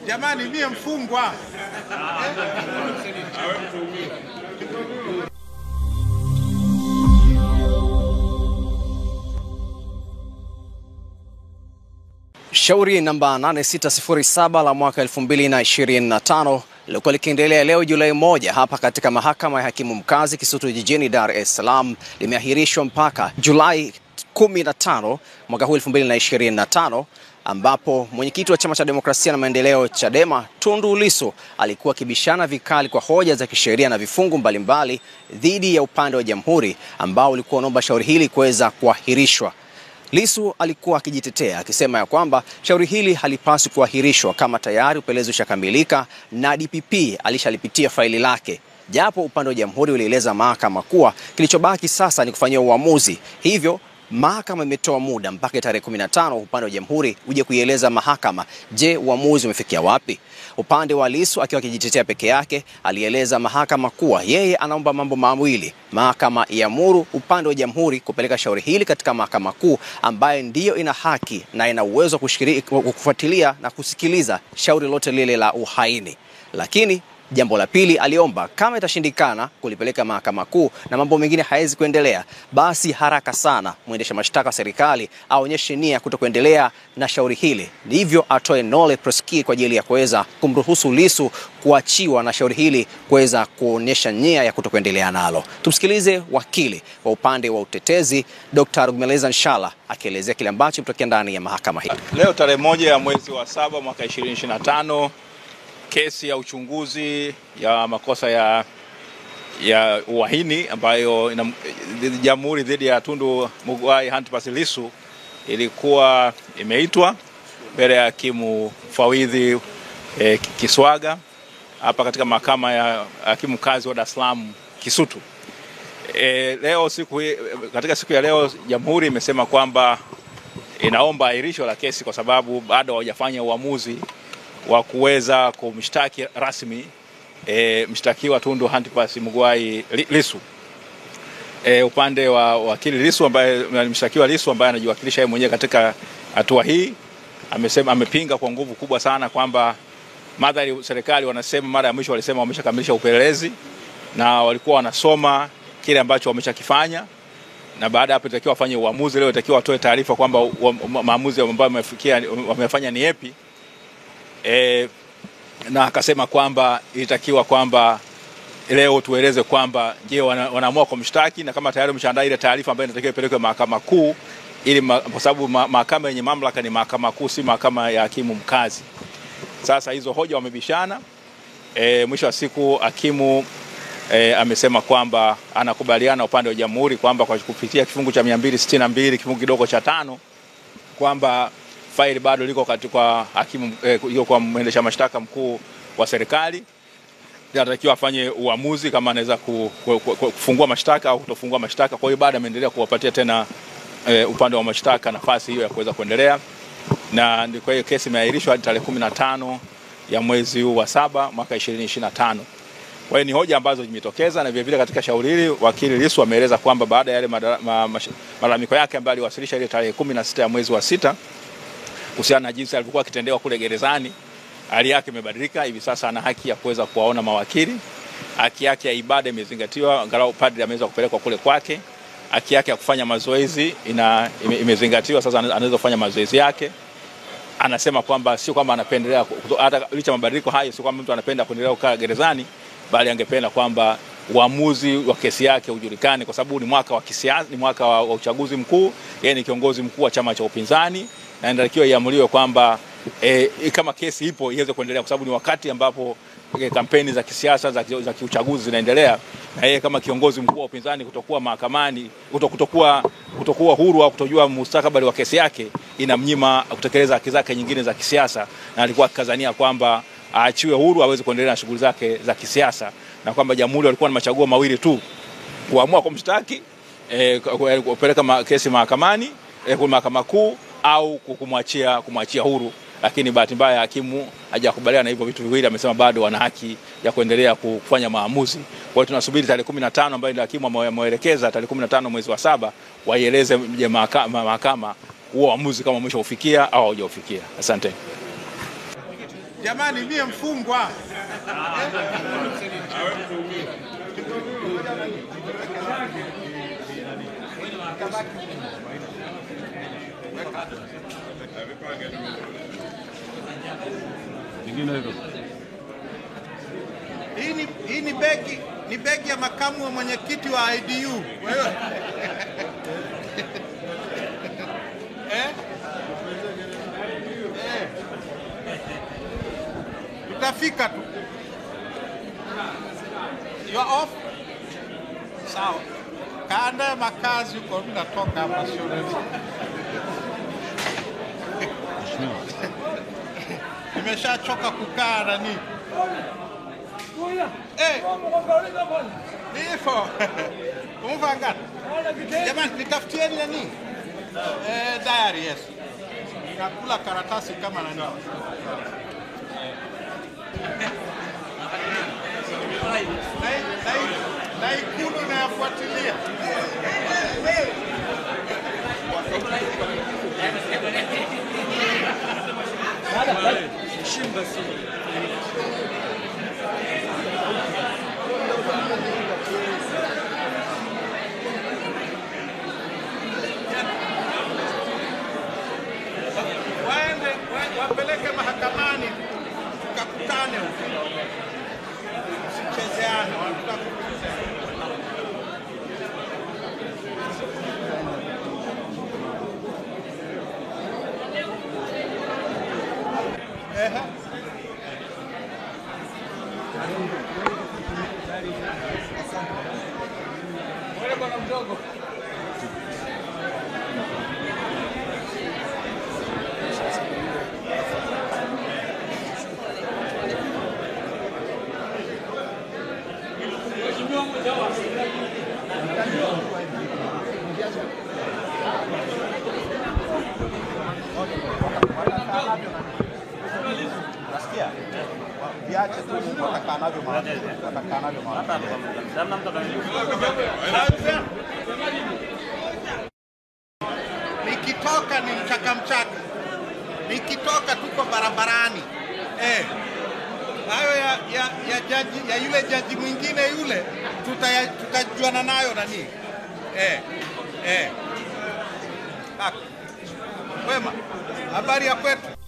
Jamani, mie mfungwa. Shauri namba 8607 la mwaka 2025 lilikuwa likiendelea leo Julai 1 hapa katika mahakama ya hakimu mkazi Kisutu jijini Dar es Salaam limeahirishwa mpaka Julai 15 mwaka 2025, ambapo mwenyekiti wa Chama cha Demokrasia na Maendeleo Chadema Tundu Lissu alikuwa kibishana vikali kwa hoja za kisheria na vifungu mbalimbali dhidi ya upande wa jamhuri ambao ulikuwa unaomba shauri hili kuweza kuahirishwa. Lissu alikuwa akijitetea akisema ya kwamba shauri hili halipaswi kuahirishwa kama tayari upelelezi ushakamilika na DPP alishalipitia faili lake, japo upande wa jamhuri ulieleza mahakama kuwa kilichobaki sasa ni kufanyia uamuzi. Hivyo mahakama imetoa muda mpaka tarehe 15 upande wa jamhuri uje kuieleza mahakama, je, uamuzi umefikia wapi? Upande wa Lissu akiwa akijitetea peke yake alieleza mahakama kuwa yeye anaomba mambo mawili: mahakama iamuru upande wa jamhuri kupeleka shauri hili katika mahakama kuu ambaye ndiyo ina haki na ina uwezo wa kufuatilia na kusikiliza shauri lote lile la uhaini. Lakini jambo la pili aliomba, kama itashindikana kulipeleka mahakama kuu na mambo mengine haiwezi kuendelea, basi haraka sana mwendesha mashtaka serikali aonyeshe nia kutokuendelea na shauri hili, ndivyo atoe nolle prosequi kwa ajili ya kuweza kumruhusu Lissu kuachiwa na shauri hili kuweza kuonyesha nia ya kutokuendelea nalo. Tumsikilize wakili wa upande wa utetezi Dr. Rugemeleza Nshala akielezea kile ambacho kitokea ndani ya mahakama hii. Leo tarehe 1 ya mwezi wa 7 mwaka 2025, kesi ya uchunguzi ya makosa ya uhaini ambayo jamhuri dhidi ya Tundu Mughwai Antipas Lissu ilikuwa imeitwa mbele ya hakimu Fawidhi Kiswaga hapa katika mahakama ya hakimu mkazi wa Dar es Salaam Kisutu. Leo katika siku ya leo jamhuri imesema kwamba inaomba ahirisho la kesi kwa sababu bado hawajafanya uamuzi wa kuweza kumshtaki rasmi mshtakiwa Tundu Antipas Mughwai Lissu. Upande wa wakili Lissu ambaye mshtakiwa Lissu ambaye anajiwakilisha yeye mwenyewe katika hatua hii amepinga kwa nguvu kubwa sana kwamba madhari serikali wanasema, mara ya mwisho walisema wameshakamilisha upelelezi na walikuwa wanasoma kile ambacho wameshakifanya, na baada hapo itakiwa wafanye uamuzi. Leo itakiwa watoe taarifa kwamba maamuzi ambayo wamefanya ni yapi. Na akasema kwamba ilitakiwa kwamba leo tueleze kwamba je, wanaamua kumshtaki, na kama tayari wameshaandaa ile taarifa ambayo inatakiwa ipelekwe mahakama kuu, ili kwa sababu mahakama yenye mamlaka ni mahakama kuu, si mahakama ya hakimu mkazi. Sasa hizo hoja wamebishana. Mwisho wa siku hakimu amesema kwamba anakubaliana upande wa jamhuri kwamba kwa kupitia kifungu cha 262 kifungu kidogo cha 5 kwamba faili bado liko katika hakimu kwa mwendesha mashtaka mkuu wa serikali, anatakiwa afanye uamuzi kama anaweza kufungua mashtaka au kutofungua mashtaka. Kwa hiyo baada ameendelea kuwapatia tena upande wa mashtaka nafasi hiyo ya kuweza kuendelea, na kwa hiyo kesi imeahirishwa hadi tarehe 15 ya mwezi wa 7 mwaka 2025. Kwa hiyo ni hoja ambazo zimetokeza, na vile vile katika shauri hili wakili Lissu ameeleza kwamba baada ya yale malalamiko yake ambayo aliwasilisha ile tarehe 16 ya mwezi wa 6 kuhusiana na jinsi alivyokuwa akitendewa kule gerezani, hali yake imebadilika. Hivi sasa ana haki ya kuweza kuwaona mawakili, haki yake ya ibada imezingatiwa, angalau padri ameweza kupelekwa kule kwake, haki yake ya kufanya mazoezi imezingatiwa, sasa anaweza kufanya mazoezi yake. Anasema kwamba sio kwamba anapendelea, hata licha mabadiliko hayo, sio kwamba mtu anapenda kuendelea kukaa gerezani, bali angependa kwamba uamuzi wa kesi yake ujulikane, kwa sababu ni mwaka wa kisiasa, ni mwaka wa uchaguzi mkuu. Yeye ni kiongozi mkuu wa chama cha upinzani na inatakiwa iamuliwe kwamba kama kesi ipo iweze kuendelea, kwa sababu ni wakati ambapo kampeni za kisiasa za kiuchaguzi zinaendelea, na yeye kama kiongozi mkuu wa upinzani kutokuwa mahakamani, kutokuwa huru au kutojua mustakabali wa kesi yake, inamnyima kutekeleza haki zake nyingine za kisiasa, na alikuwa akikazania kwamba aachiwe huru aweze kuendelea na shughuli zake za kisiasa, na kwamba jamhuri walikuwa na machaguo mawili tu: kuamua kumshtaki, kupeleka kesi mahakamani, kwa mahakama kuu, au kumwachia huru. Lakini bahati mbaya hakimu hajakubaliana na hivyo vitu viwili. Amesema bado wana haki ya kuendelea kufanya maamuzi. Kwa hiyo tunasubiri tarehe 15 ambayo ndio hakimu ameelekeza tarehe 15 mwezi wa 7 waieleze mahakama huo uamuzi kama umeshaufikia au haujafikia. Asante. Jamani, mie mfungwa. Hii ni begi ya makamu wa mwenyekiti wa IDU. Wewe tutafika tu. You are off? Sawa. Kaanda makazi huko, mimi natoka hapa sio nini. Nimeshachoka kukaa nani. Nifo. Umfanga. Jamani, nitafutieni nani? Diary, yes. Nakula karatasi kama nani. Na Ikulu nayafuatilia. Wapeleke mahakamani tukakutane huko. Usichezeane, wanataka kuchezea. Wewe bwana mdogo. Nasikia? Viache tu watakaa navyo mahali. Nikitoka ni mchaka. Nikitoka tuko barabarani. Hayo ya yule jaji mwingine yule tutajuana nayo nani. Wema, habari ya kwetu?